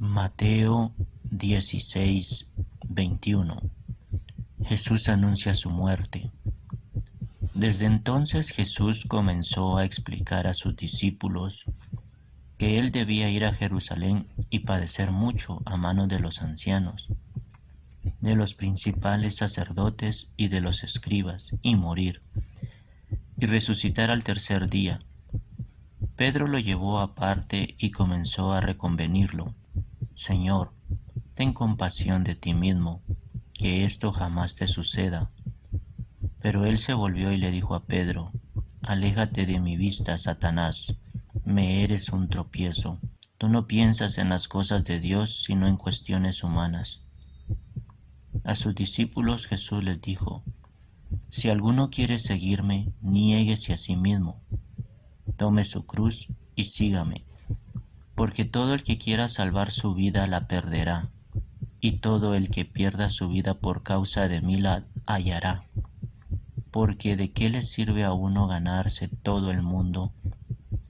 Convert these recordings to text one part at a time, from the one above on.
Mateo 16, 21. Jesús anuncia su muerte. Desde entonces Jesús comenzó a explicar a sus discípulos que él debía ir a Jerusalén y padecer mucho a manos de los ancianos, de los principales sacerdotes y de los escribas, y morir, y resucitar al tercer día. Pedro lo llevó aparte y comenzó a reconvenirlo. Señor, ten compasión de ti mismo, que esto jamás te suceda. Pero él se volvió y le dijo a Pedro: Aléjate de mi vista, Satanás, me eres un tropiezo. Tú no piensas en las cosas de Dios, sino en cuestiones humanas. A sus discípulos Jesús les dijo: Si alguno quiere seguirme, niéguese a sí mismo, tome su cruz y sígame. Porque todo el que quiera salvar su vida la perderá, y todo el que pierda su vida por causa de mí la hallará. Porque ¿de qué le sirve a uno ganarse todo el mundo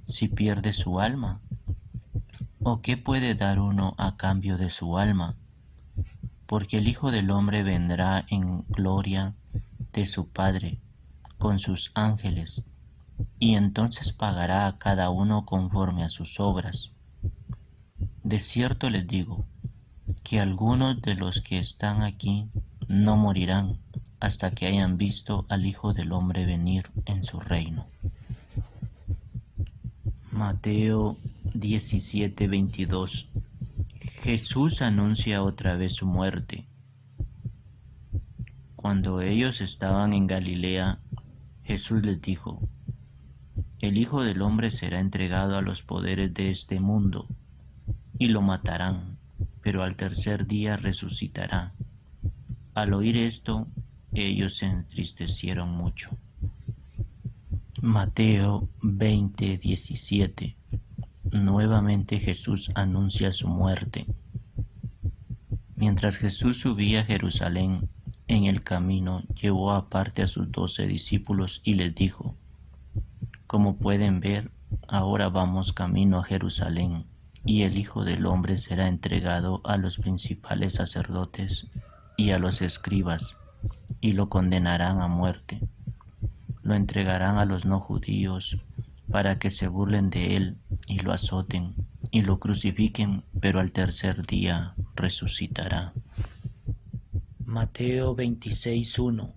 si pierde su alma? ¿O qué puede dar uno a cambio de su alma? Porque el Hijo del Hombre vendrá en gloria de su Padre con sus ángeles, y entonces pagará a cada uno conforme a sus obras. De cierto les digo, que algunos de los que están aquí no morirán hasta que hayan visto al Hijo del Hombre venir en su reino. Mateo 17, 22. Jesús anuncia otra vez su muerte. Cuando ellos estaban en Galilea, Jesús les dijo: El Hijo del Hombre será entregado a los poderes de este mundo, y lo matarán, pero al tercer día resucitará. Al oír esto, ellos se entristecieron mucho. Mateo 20, 17. Nuevamente Jesús anuncia su muerte. Mientras Jesús subía a Jerusalén, en el camino llevó aparte a sus 12 discípulos y les dijo: Como pueden ver, ahora vamos camino a Jerusalén, y el Hijo del Hombre será entregado a los principales sacerdotes y a los escribas, y lo condenarán a muerte. Lo entregarán a los no judíos para que se burlen de él y lo azoten y lo crucifiquen, pero al tercer día resucitará. Mateo 26:1.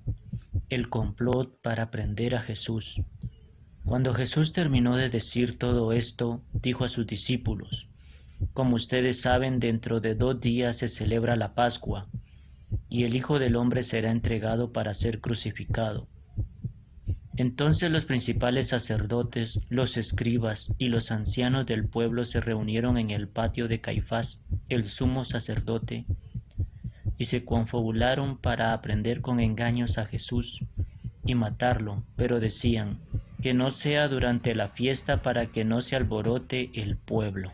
El complot para prender a Jesús. Cuando Jesús terminó de decir todo esto, dijo a sus discípulos: Como ustedes saben, dentro de 2 días se celebra la Pascua, y el Hijo del Hombre será entregado para ser crucificado. Entonces los principales sacerdotes, los escribas y los ancianos del pueblo se reunieron en el patio de Caifás, el sumo sacerdote, y se confabularon para prender con engaños a Jesús y matarlo, pero decían: que no sea durante la fiesta para que no se alborote el pueblo.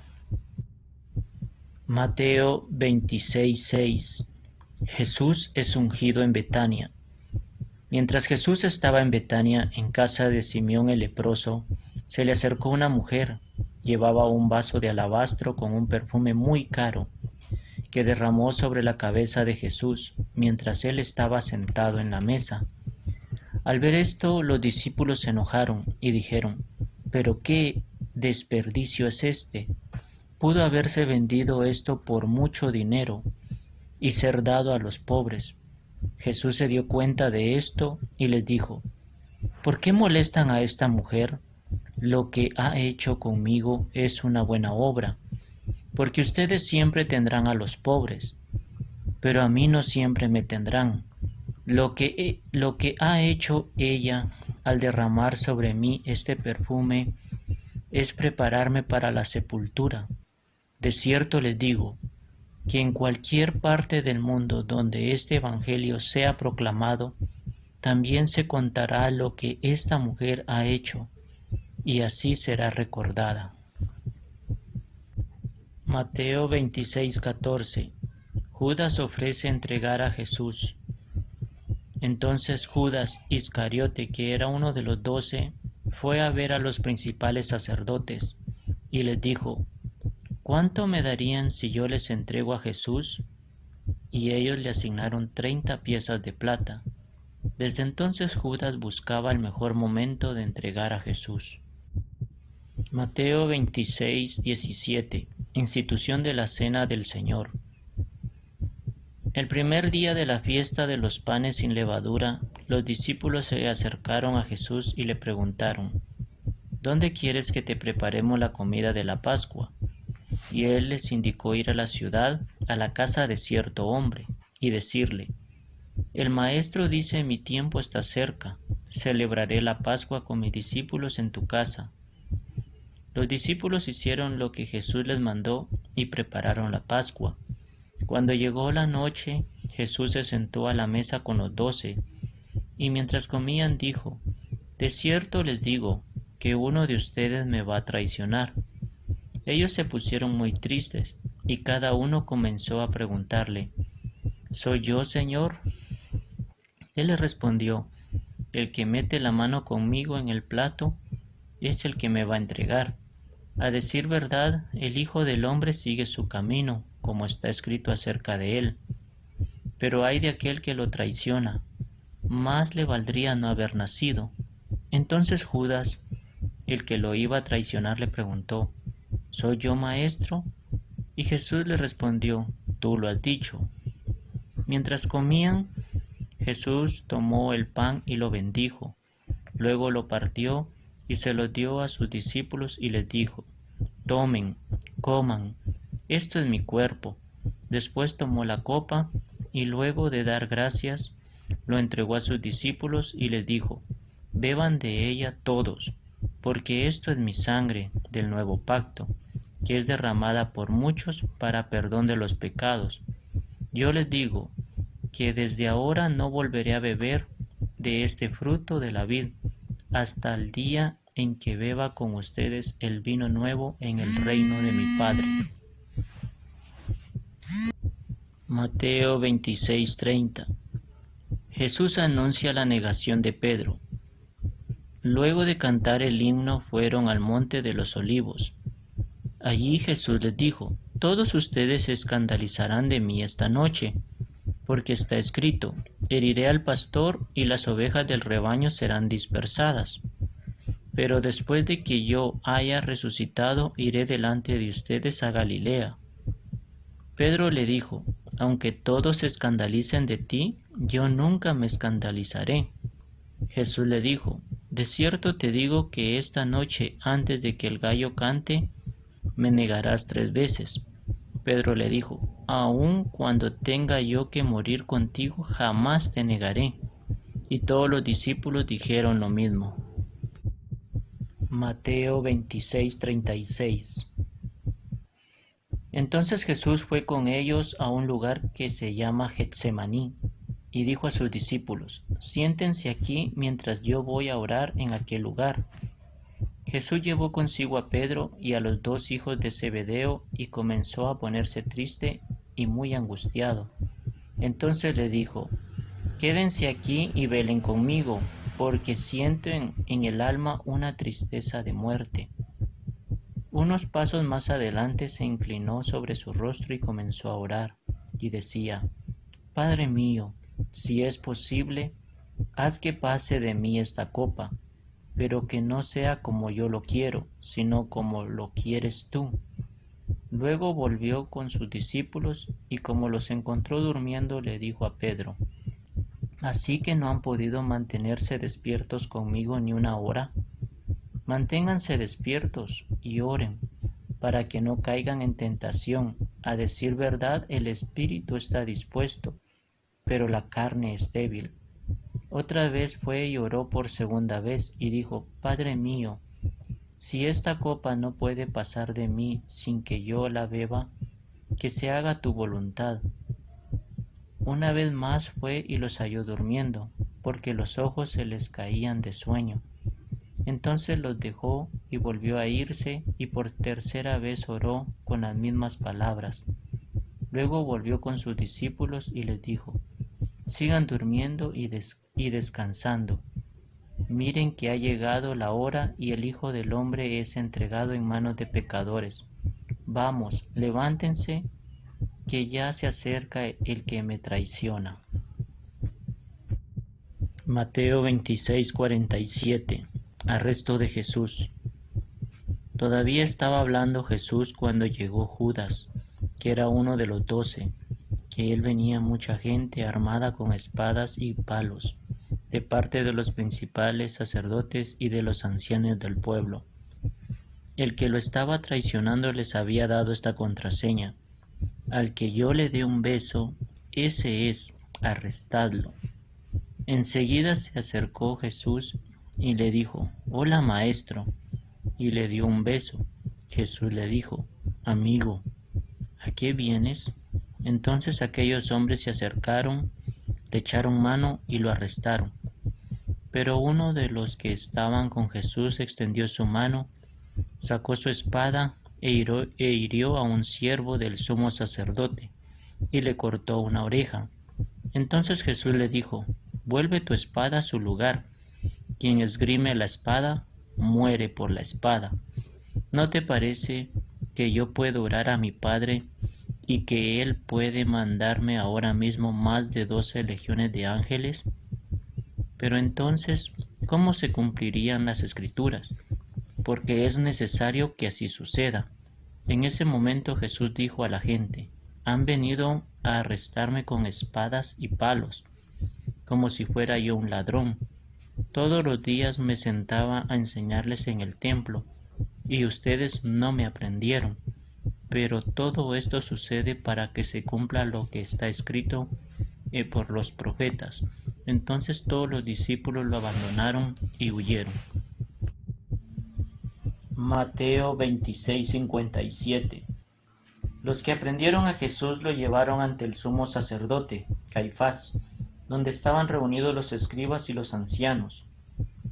Mateo 26:6. Jesús es ungido en Betania. Mientras Jesús estaba en Betania, en casa de Simeón el leproso, se le acercó una mujer. Llevaba un vaso de alabastro con un perfume muy caro, que derramó sobre la cabeza de Jesús, mientras él estaba sentado en la mesa. Al ver esto, los discípulos se enojaron y dijeron: ¿Pero qué desperdicio es este? Pudo haberse vendido esto por mucho dinero y ser dado a los pobres. Jesús se dio cuenta de esto y les dijo: ¿Por qué molestan a esta mujer? Lo que ha hecho conmigo es una buena obra, porque ustedes siempre tendrán a los pobres, pero a mí no siempre me tendrán. Lo que ha hecho ella al derramar sobre mí este perfume es prepararme para la sepultura. De cierto les digo, que en cualquier parte del mundo donde este evangelio sea proclamado, también se contará lo que esta mujer ha hecho, y así será recordada. Mateo 26:14. Judas ofrece entregar a Jesús. Entonces Judas Iscariote, que era uno de los 12, fue a ver a los principales sacerdotes, y les dijo: ¿cuánto me darían si yo les entrego a Jesús? Y ellos le asignaron 30 piezas de plata. Desde entonces Judas buscaba el mejor momento de entregar a Jesús. Mateo 26:17. Institución de la Cena del Señor. El primer día de la fiesta de los panes sin levadura, los discípulos se acercaron a Jesús y le preguntaron: ¿Dónde quieres que te preparemos la comida de la Pascua? Y él les indicó ir a la ciudad, a la casa de cierto hombre, y decirle: El maestro dice: mi tiempo está cerca, celebraré la Pascua con mis discípulos en tu casa. Los discípulos hicieron lo que Jesús les mandó y prepararon la Pascua. Cuando llegó la noche, Jesús se sentó a la mesa con los 12, y mientras comían dijo: De cierto les digo que uno de ustedes me va a traicionar. Ellos se pusieron muy tristes, y cada uno comenzó a preguntarle: ¿Soy yo, Señor? Él le respondió: El que mete la mano conmigo en el plato es el que me va a entregar. A decir verdad, el Hijo del Hombre sigue su camino, como está escrito acerca de él. Pero ay de aquel que lo traiciona, más le valdría no haber nacido. Entonces Judas, el que lo iba a traicionar, le preguntó: ¿Soy yo, maestro? Y Jesús le respondió: Tú lo has dicho. Mientras comían, Jesús tomó el pan y lo bendijo. Luego lo partió y se lo dio a sus discípulos y les dijo: Tomen, coman, esto es mi cuerpo. Después tomó la copa y luego de dar gracias, lo entregó a sus discípulos y les dijo: Beban de ella todos, porque esto es mi sangre del nuevo pacto, que es derramada por muchos para perdón de los pecados. Yo les digo que desde ahora no volveré a beber de este fruto de la vid, hasta el día en que beba con ustedes el vino nuevo en el reino de mi Padre. Mateo 26:30. Jesús anuncia la negación de Pedro. Luego de cantar el himno fueron al monte de los olivos. Allí Jesús les dijo: Todos ustedes se escandalizarán de mí esta noche, porque está escrito: Heriré al pastor y las ovejas del rebaño serán dispersadas. Pero después de que yo haya resucitado, iré delante de ustedes a Galilea. Pedro le dijo: Aunque todos se escandalicen de ti, yo nunca me escandalizaré. Jesús le dijo: De cierto te digo que esta noche, antes de que el gallo cante, me negarás 3 veces. Pedro le dijo: Aun cuando tenga yo que morir contigo, jamás te negaré. Y todos los discípulos dijeron lo mismo. Mateo 26:36. Entonces Jesús fue con ellos a un lugar que se llama Getsemaní, y dijo a sus discípulos: Siéntense aquí mientras yo voy a orar en aquel lugar. Jesús llevó consigo a Pedro y a los 2 hijos de Zebedeo y comenzó a ponerse triste y muy angustiado. Entonces le dijo: Quédense aquí y velen conmigo, porque siento en el alma una tristeza de muerte. Unos pasos más adelante se inclinó sobre su rostro y comenzó a orar, y decía: Padre mío, si es posible, haz que pase de mí esta copa, pero que no sea como yo lo quiero, sino como lo quieres tú. Luego volvió con sus discípulos y como los encontró durmiendo, le dijo a Pedro: ¿Así que no han podido mantenerse despiertos conmigo ni una hora? Manténganse despiertos y oren, para que no caigan en tentación. A decir verdad, el espíritu está dispuesto, pero la carne es débil. Otra vez fue y oró por segunda vez y dijo: Padre mío, si esta copa no puede pasar de mí sin que yo la beba, que se haga tu voluntad. Una vez más fue y los halló durmiendo, porque los ojos se les caían de sueño. Entonces los dejó y volvió a irse, y por tercera vez oró con las mismas palabras. Luego volvió con sus discípulos y les dijo: Sigan durmiendo y descansando. Miren que ha llegado la hora y el Hijo del Hombre es entregado en manos de pecadores. Vamos, levántense, que ya se acerca el que me traiciona. Mateo 26:47. Arresto de Jesús. Todavía estaba hablando Jesús cuando llegó Judas, que era uno de los 12, que él venía mucha gente armada con espadas y palos, de parte de los principales sacerdotes y de los ancianos del pueblo. El que lo estaba traicionando les había dado esta contraseña: al que yo le dé un beso, ese es, arrestadlo. Enseguida se acercó Jesús y le dijo: Hola, maestro, y le dio un beso. Jesús le dijo: Amigo, ¿a qué vienes? Entonces aquellos hombres se acercaron, le echaron mano y lo arrestaron. Pero uno de los que estaban con Jesús extendió su mano, sacó su espada e hirió a un siervo del sumo sacerdote, y le cortó una oreja. Entonces Jesús le dijo: Vuelve tu espada a su lugar. Quien esgrime la espada, muere por la espada. ¿No te parece que yo puedo orar a mi Padre, y que Él puede mandarme ahora mismo más de 12 legiones de ángeles? Pero entonces, ¿cómo se cumplirían las Escrituras? Porque es necesario que así suceda. En ese momento Jesús dijo a la gente: Han venido a arrestarme con espadas y palos, como si fuera yo un ladrón. Todos los días me sentaba a enseñarles en el templo, y ustedes no me aprendieron. Pero todo esto sucede para que se cumpla lo que está escrito por los profetas. Entonces todos los discípulos lo abandonaron y huyeron. Mateo 26:57. Los que aprendieron a Jesús lo llevaron ante el sumo sacerdote, Caifás, donde estaban reunidos los escribas y los ancianos.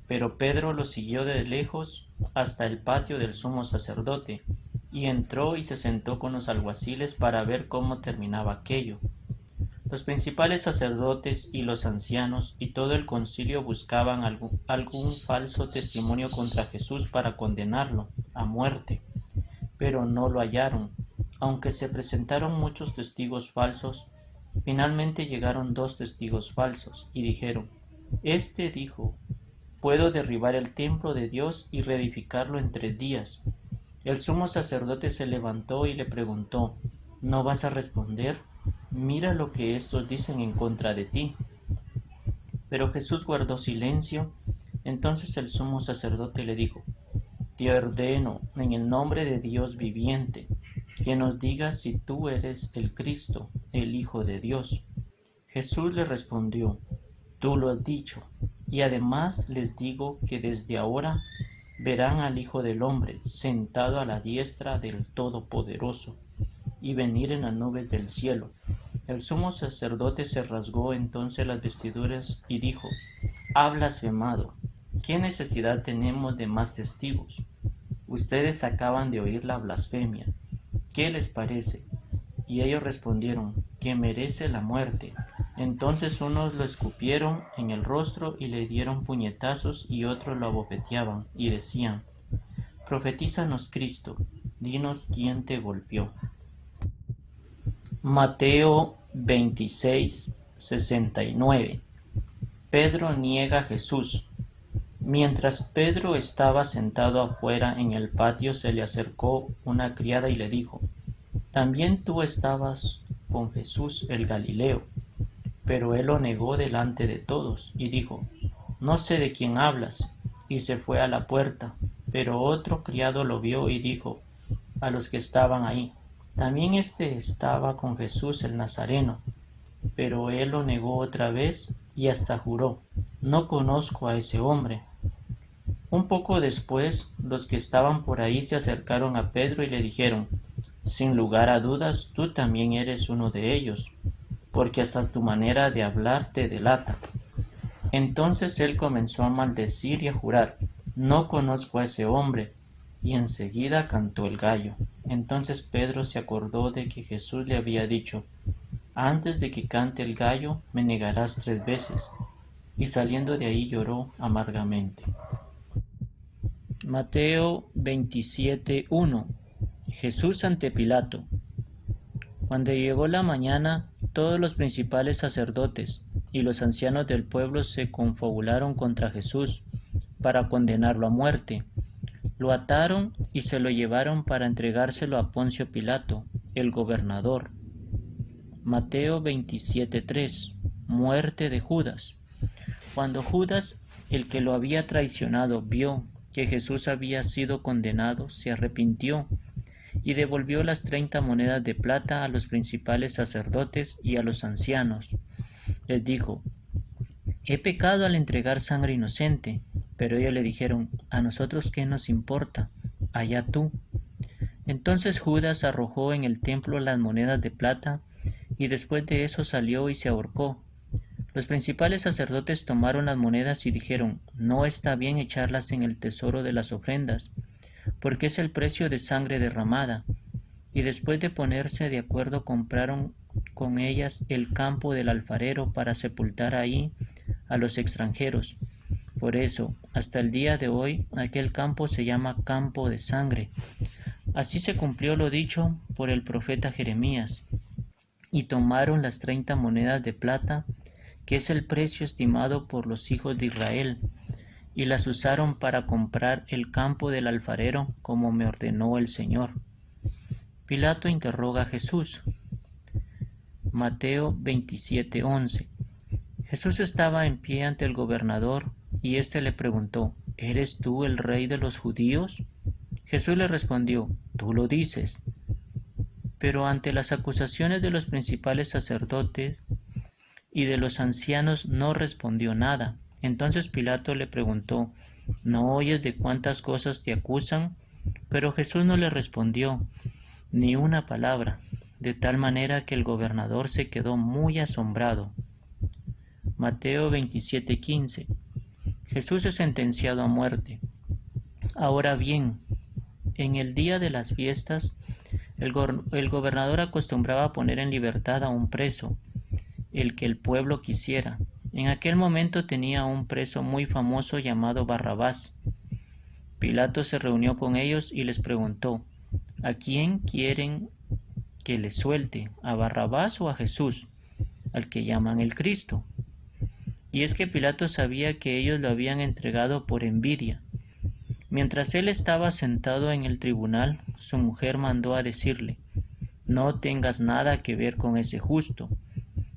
Pero Pedro lo siguió de lejos hasta el patio del sumo sacerdote, y entró y se sentó con los alguaciles para ver cómo terminaba aquello. Los principales sacerdotes y los ancianos y todo el concilio buscaban algún falso testimonio contra Jesús para condenarlo a muerte, pero no lo hallaron. Aunque se presentaron muchos testigos falsos, finalmente llegaron 2 testigos falsos y dijeron: Este dijo: Puedo derribar el templo de Dios y reedificarlo en 3 días. El sumo sacerdote se levantó y le preguntó: ¿No vas a responder? Mira lo que estos dicen en contra de ti. Pero Jesús guardó silencio. Entonces el sumo sacerdote le dijo: Te ordeno, en el nombre de Dios viviente, que nos digas si tú eres el Cristo, el Hijo de Dios. Jesús le respondió: Tú lo has dicho, y además les digo que desde ahora verán al Hijo del Hombre sentado a la diestra del Todopoderoso y venir en las nubes del cielo. El sumo sacerdote se rasgó entonces las vestiduras y dijo: Ha blasfemado. ¿Qué necesidad tenemos de más testigos? Ustedes acaban de oír la blasfemia. ¿Qué les parece? Y ellos respondieron: que merece la muerte. Entonces unos lo escupieron en el rostro y le dieron puñetazos, y otros lo abofeteaban y decían: Profetízanos, Cristo, dinos quién te golpeó. Mateo 26:69. Pedro niega a Jesús. Mientras Pedro estaba sentado afuera en el patio, se le acercó una criada y le dijo: También tú estabas con Jesús el Galileo. Pero él lo negó delante de todos y dijo: No sé de quién hablas. Y se fue a la puerta. Pero otro criado lo vio y dijo a los que estaban ahí: También éste estaba con Jesús el Nazareno. Pero él lo negó otra vez y hasta juró: No conozco a ese hombre. Un poco después, los que estaban por ahí se acercaron a Pedro y le dijeron: Sin lugar a dudas, tú también eres uno de ellos, porque hasta tu manera de hablar te delata. Entonces él comenzó a maldecir y a jurar: No conozco a ese hombre. Y enseguida cantó el gallo. Entonces Pedro se acordó de que Jesús le había dicho: Antes de que cante el gallo, me negarás 3 veces. Y saliendo de ahí lloró amargamente. Mateo 27:1. Jesús ante Pilato. Cuando llegó la mañana, todos los principales sacerdotes y los ancianos del pueblo se confabularon contra Jesús para condenarlo a muerte. Lo ataron y se lo llevaron para entregárselo a Poncio Pilato, el gobernador. Mateo 27:3. Muerte de Judas. Cuando Judas, el que lo había traicionado, vio que Jesús había sido condenado, se arrepintió y devolvió las 30 monedas de plata a los principales sacerdotes y a los ancianos. Les dijo: «He pecado al entregar sangre inocente». Pero ellos le dijeron: «¿A nosotros qué nos importa? Allá tú». Entonces Judas arrojó en el templo las monedas de plata y después de eso salió y se ahorcó. Los principales sacerdotes tomaron las monedas y dijeron: «No está bien echarlas en el tesoro de las ofrendas, porque es el precio de sangre derramada». Y después de ponerse de acuerdo compraron con ellas el campo del alfarero para sepultar ahí a los extranjeros. Por eso, hasta el día de hoy, aquel campo se llama Campo de Sangre. Así se cumplió lo dicho por el profeta Jeremías. Y tomaron las 30 monedas de plata, que es el precio estimado por los hijos de Israel, y las usaron para comprar el campo del alfarero, como me ordenó el Señor. Pilato interroga a Jesús. Mateo 27:11. Jesús estaba en pie ante el gobernador, y éste le preguntó: «¿Eres tú el rey de los judíos?». Jesús le respondió: «Tú lo dices». Pero ante las acusaciones de los principales sacerdotes y de los ancianos no respondió nada. Entonces Pilato le preguntó: «¿No oyes de cuántas cosas te acusan?». Pero Jesús no le respondió ni una palabra, de tal manera que el gobernador se quedó muy asombrado. Mateo 27:15. Jesús es sentenciado a muerte. Ahora bien, en el día de las fiestas, el gobernador acostumbraba poner en libertad a un preso, el que el pueblo quisiera. En aquel momento tenía un preso muy famoso llamado Barrabás. Pilato se reunió con ellos y les preguntó: «¿A quién quieren que le suelte? ¿A Barrabás o a Jesús, al que llaman el Cristo?». Y es que Pilato sabía que ellos lo habían entregado por envidia. Mientras él estaba sentado en el tribunal, su mujer mandó a decirle: «No tengas nada que ver con ese justo,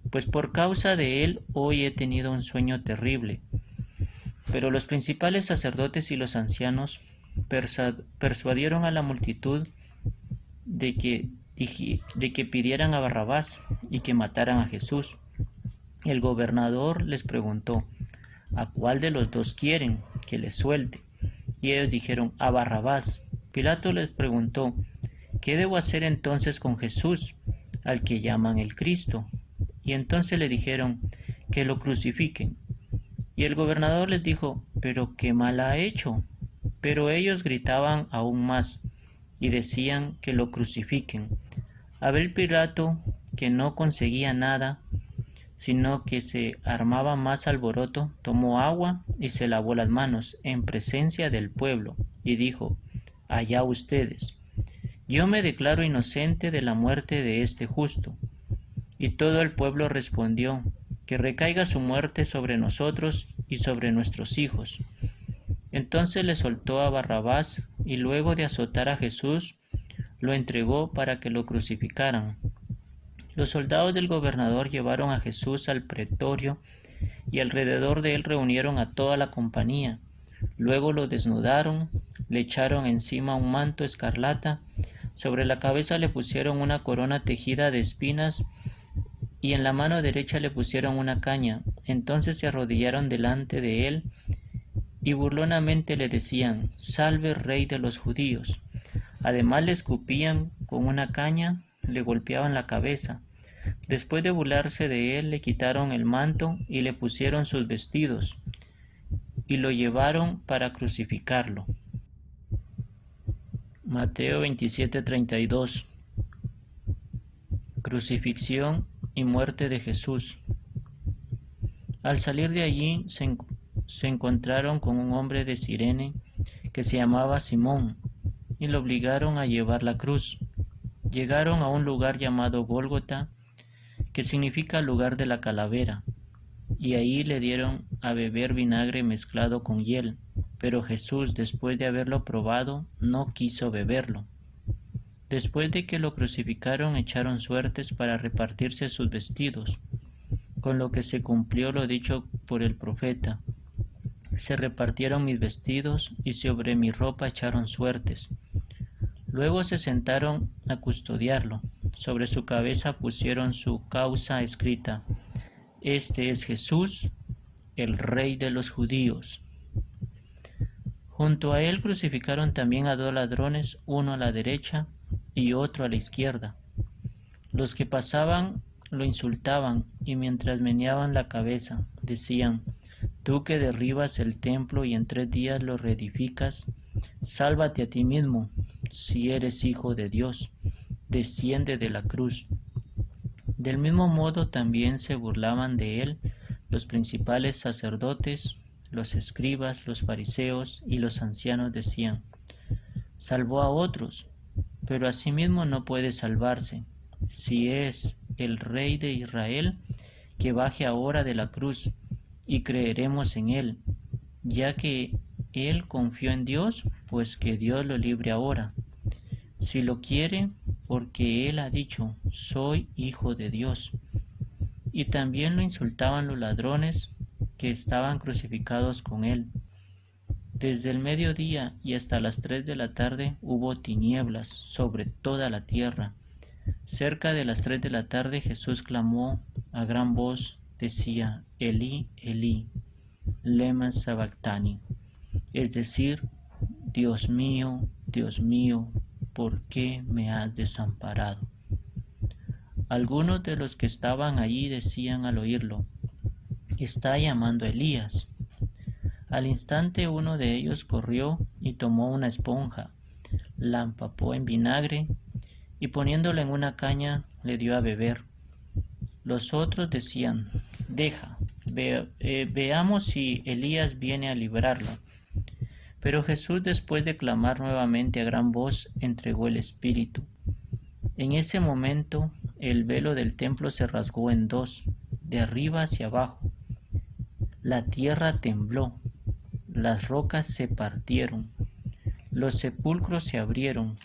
pues por causa de él hoy he tenido un sueño terrible». Pero los principales sacerdotes y los ancianos persuadieron a la multitud de que pidieran a Barrabás y que mataran a Jesús. El gobernador les preguntó: «¿A cuál de los dos quieren que les suelte?». Y ellos dijeron: «A Barrabás». Pilato les preguntó: «¿Qué debo hacer entonces con Jesús, al que llaman el Cristo?». Y entonces le dijeron: «Que lo crucifiquen». Y el gobernador les dijo: «¿Pero qué mal ha hecho?». Pero ellos gritaban aún más y decían que lo crucifiquen. Al ver Pilato que no conseguía nada, sino que se armaba más alboroto, tomó agua y se lavó las manos en presencia del pueblo y dijo: «Allá ustedes, yo me declaro inocente de la muerte de este justo». Y todo el pueblo respondió: «Que recaiga su muerte sobre nosotros y sobre nuestros hijos». Entonces le soltó a Barrabás y luego de azotar a Jesús, lo entregó para que lo crucificaran. Los soldados del gobernador llevaron a Jesús al pretorio y alrededor de él reunieron a toda la compañía. Luego lo desnudaron, le echaron encima un manto escarlata, sobre la cabeza le pusieron una corona tejida de espinas y en la mano derecha le pusieron una caña. Entonces se arrodillaron delante de él y burlonamente le decían: «Salve, Rey de los judíos». Además le escupían con una caña, le golpeaban la cabeza. Después de burlarse de él, le quitaron el manto y le pusieron sus vestidos y lo llevaron para crucificarlo. Mateo 27:32. Crucifixión y muerte de Jesús. Al salir de allí se encontraron con un hombre de Cirene que se llamaba Simón. y lo obligaron a llevar la cruz. Llegaron a un lugar llamado Gólgota, que significa lugar de la calavera, y ahí le dieron a beber vinagre mezclado con hiel, pero Jesús, después de haberlo probado, no quiso beberlo. Después de que lo crucificaron, echaron suertes para repartirse sus vestidos, con lo que se cumplió lo dicho por el profeta: se repartieron mis vestidos, y sobre mi ropa echaron suertes. Luego se sentaron a custodiarlo. Sobre su cabeza pusieron su causa escrita: Este es Jesús, el Rey de los Judíos. Junto a él crucificaron también a 2 ladrones, uno a la derecha y otro a la izquierda. Los que pasaban lo insultaban, y mientras meneaban la cabeza, decían: Tú que derribas el templo y en 3 días lo reedificas, sálvate a ti mismo, si eres hijo de Dios, desciende de la cruz. Del mismo modo también se burlaban de él los principales sacerdotes, los escribas, los fariseos y los ancianos. Decían: Salvó a otros, pero a sí mismo no puede salvarse. Si es el Rey de Israel, que baje ahora de la cruz, y creeremos en él. Ya que él confió en Dios, pues que Dios lo libre ahora, si lo quiere, porque él ha dicho: soy hijo de Dios. Y también lo insultaban los ladrones que estaban crucificados con él. Desde el mediodía y hasta las 3 de la tarde hubo tinieblas sobre toda la tierra. Cerca de las 3 de la tarde Jesús clamó a gran voz, decía: Elí, Elí, lema sabactani, es decir: Dios mío, ¿por qué me has desamparado? Algunos de los que estaban allí decían al oírlo: está llamando a Elías. Al instante uno de ellos corrió y tomó una esponja, la empapó en vinagre y poniéndola en una caña le dio a beber. Los otros decían: deja, veamos si Elías viene a librarlo. Pero Jesús, después de clamar nuevamente a gran voz, entregó el Espíritu. En ese momento el velo del templo se rasgó en 2, de arriba hacia abajo. La tierra tembló, las rocas se partieron, los sepulcros se abrieron,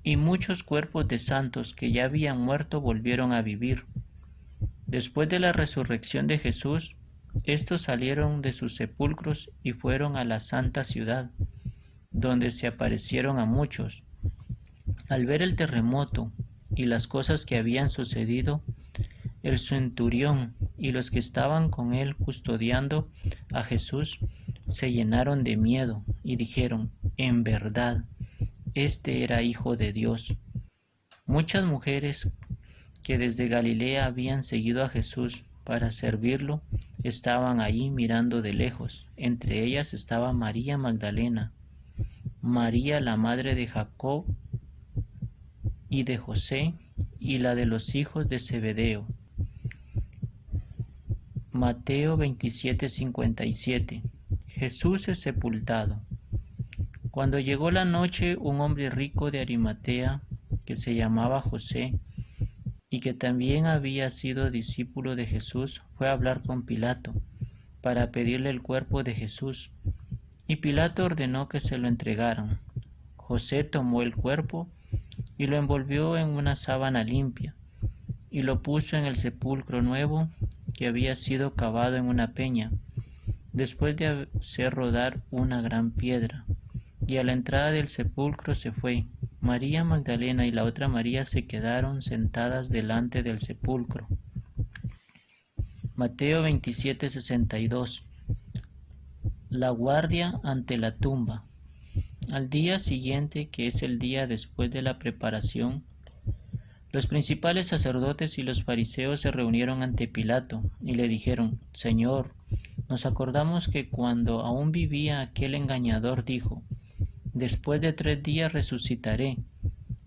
y muchos cuerpos de santos que ya habían muerto volvieron a vivir. Después de la resurrección de Jesús, estos salieron de sus sepulcros y fueron a la santa ciudad, donde se aparecieron a muchos. Al ver el terremoto y las cosas que habían sucedido, el centurión y los que estaban con él custodiando a Jesús se llenaron de miedo y dijeron: en verdad, este era hijo de Dios. Muchas mujeres que desde Galilea habían seguido a Jesús para servirlo estaban ahí mirando de lejos. Entre ellas estaba María Magdalena, María la madre de Jacob y de José, y la de los hijos de Zebedeo. Mateo 27:57. Jesús es sepultado. Cuando llegó la noche, un hombre rico de Arimatea, que se llamaba José, y que también había sido discípulo de Jesús, fue a hablar con Pilato para pedirle el cuerpo de Jesús, y Pilato ordenó que se lo entregaran. José tomó el cuerpo y lo envolvió en una sábana limpia, y lo puso en el sepulcro nuevo que había sido cavado en una peña, después de hacer rodar una gran piedra. Y a la entrada del sepulcro se fue. María Magdalena y la otra María se quedaron sentadas delante del sepulcro. Mateo 27:62. La guardia ante la tumba. Al día siguiente, que es el día después de la preparación, los principales sacerdotes y los fariseos se reunieron ante Pilato y le dijeron: Señor, nos acordamos que cuando aún vivía aquel engañador dijo: después de 3 días resucitaré.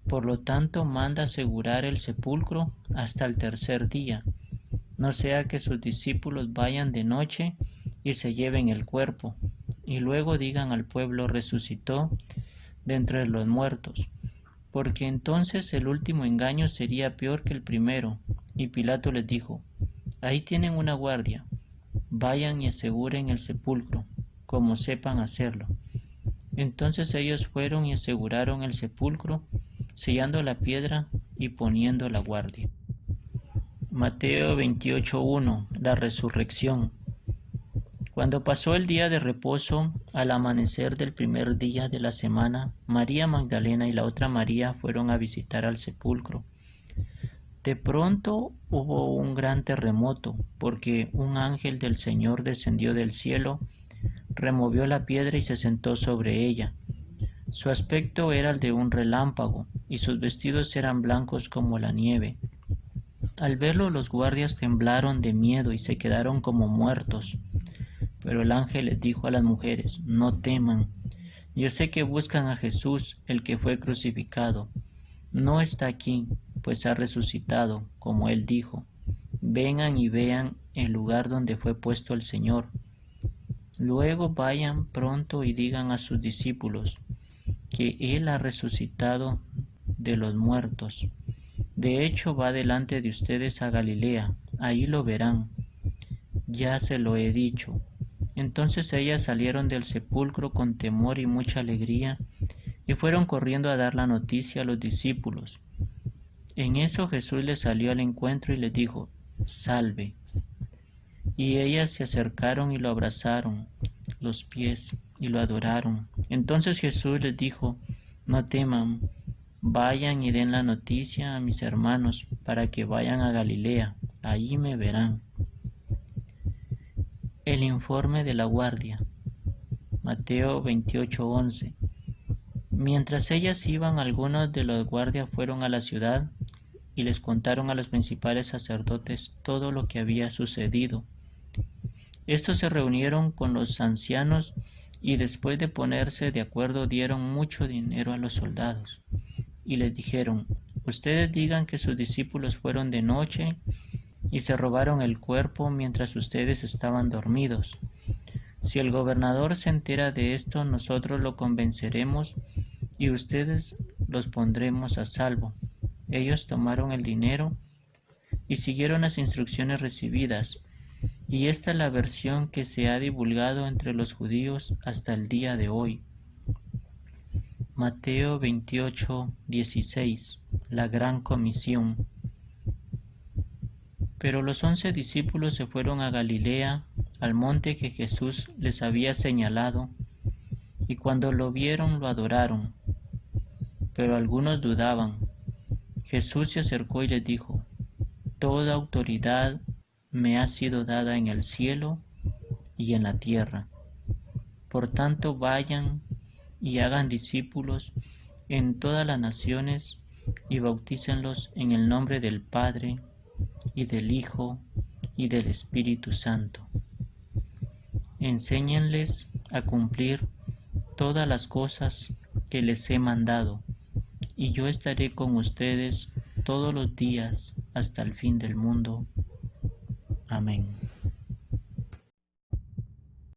Por lo tanto, manda asegurar el sepulcro hasta el 3er día, no sea que sus discípulos vayan de noche y se lleven el cuerpo, y luego digan al pueblo: resucitó de entre los muertos, porque entonces el último engaño sería peor que el primero. Y Pilato les dijo: ahí tienen una guardia, vayan y aseguren el sepulcro, como sepan hacerlo. Entonces ellos fueron y aseguraron el sepulcro, sellando la piedra y poniendo la guardia. Mateo 28:1. La resurrección. Cuando pasó el día de reposo, al amanecer del primer día de la semana, María Magdalena y la otra María fueron a visitar al sepulcro. De pronto hubo un gran terremoto, porque un ángel del Señor descendió del cielo, removió la piedra y se sentó sobre ella. Su aspecto era el de un relámpago, y sus vestidos eran blancos como la nieve. Al verlo, los guardias temblaron de miedo y se quedaron como muertos. Pero el ángel les dijo a las mujeres: no teman, yo sé que buscan a Jesús, el que fue crucificado. No está aquí, pues ha resucitado, como él dijo. Vengan y vean el lugar donde fue puesto el Señor. Luego vayan pronto y digan a sus discípulos que Él ha resucitado de los muertos. De hecho, va delante de ustedes a Galilea, ahí lo verán. Ya se lo he dicho. Entonces ellas salieron del sepulcro con temor y mucha alegría, y fueron corriendo a dar la noticia a los discípulos. En eso Jesús les salió al encuentro y les dijo: salve. Y ellas se acercaron y lo abrazaron los pies y lo adoraron. Entonces Jesús les dijo: no teman, vayan y den la noticia a mis hermanos para que vayan a Galilea, allí me verán. El informe de la guardia. Mateo 28:11. Mientras ellas iban, algunos de los guardias fueron a la ciudad y les contaron a los principales sacerdotes todo lo que había sucedido. Estos se reunieron con los ancianos y después de ponerse de acuerdo dieron mucho dinero a los soldados y les dijeron: ustedes digan que sus discípulos fueron de noche y se robaron el cuerpo mientras ustedes estaban dormidos. Si el gobernador se entera de esto, nosotros lo convenceremos y ustedes los pondremos a salvo. Ellos tomaron el dinero y siguieron las instrucciones recibidas, y esta es la versión que se ha divulgado entre los judíos hasta el día de hoy. Mateo 28:16. La gran comisión. Pero los 11 discípulos se fueron a Galilea, al monte que Jesús les había señalado, y cuando lo vieron lo adoraron. Pero algunos dudaban. Jesús se acercó y les dijo: toda autoridad me ha sido dada en el cielo y en la tierra. Por tanto, vayan y hagan discípulos en todas las naciones y bautícenlos en el nombre del Padre, y del Hijo, y del Espíritu Santo. Enséñenles a cumplir todas las cosas que les he mandado, y yo estaré con ustedes todos los días hasta el fin del mundo. Amén.